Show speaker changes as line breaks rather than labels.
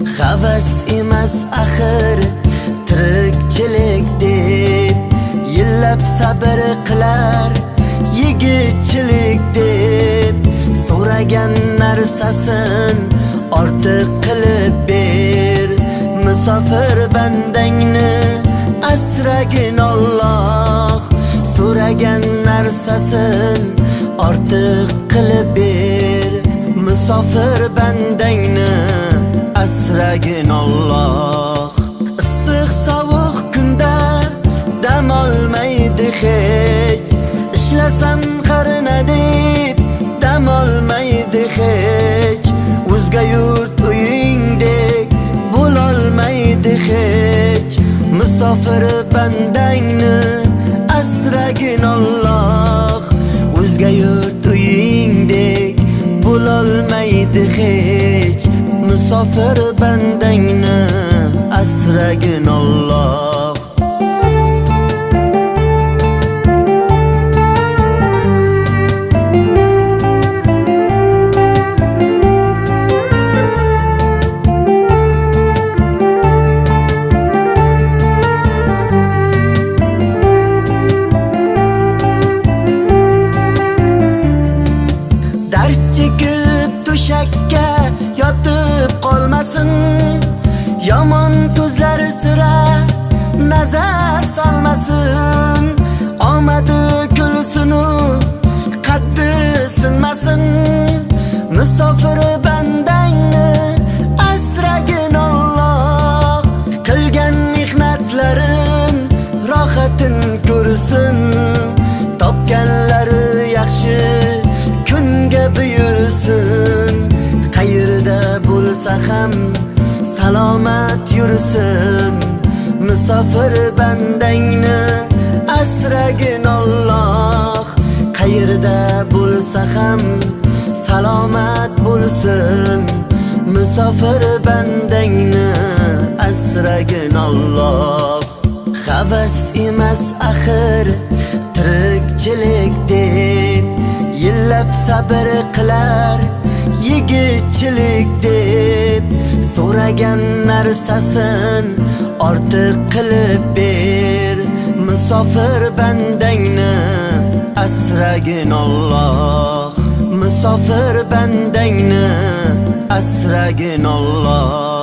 Havas emas axir tirikchilik deb, yillab sabr qilar yigitchilik deb, so'ragan narsasin ortiq qilib ber. Musofir bandangni asragin Alloh, so'ragan narsasin ortiq qilib ber. Musofir bandangni asragin Alloh. Issiq sovuq kunda dam olmaydi hech, ishlasam qarina deb dam olmaydi hech. O'zga yurt uyingdek bo'lolmaydi hech. Musofir bandangni asragin Alloh, o'zga yurt uyingdek bo'lolmaydi hech. Musofir bandangni asragin Alloh. Dard chekib to'shakka yotib qolmasin, yomon ko'zlari sira nazar solmasin. Omadi kulsinu qaddi sinmasin, musofir bandangni asragin Alloh. Qilgan mehnatlarin rohatin ko'rsin, topganlari yaxshi kunga buyursin. Qayerda bo'lsa ham salomat yursin. Musofir bandangni asragin Alloh, qayerda bo'lsa ham salomat bo'lsin. Musofir bandangni asragin Alloh. Havas emas axir tirikchilik deb, yillab sabr qilar yigitchilik deb, so'ragan narsasin ortiq qilib ber. Musofir bandangni asragin Alloh, musofir bandangni asragin Alloh.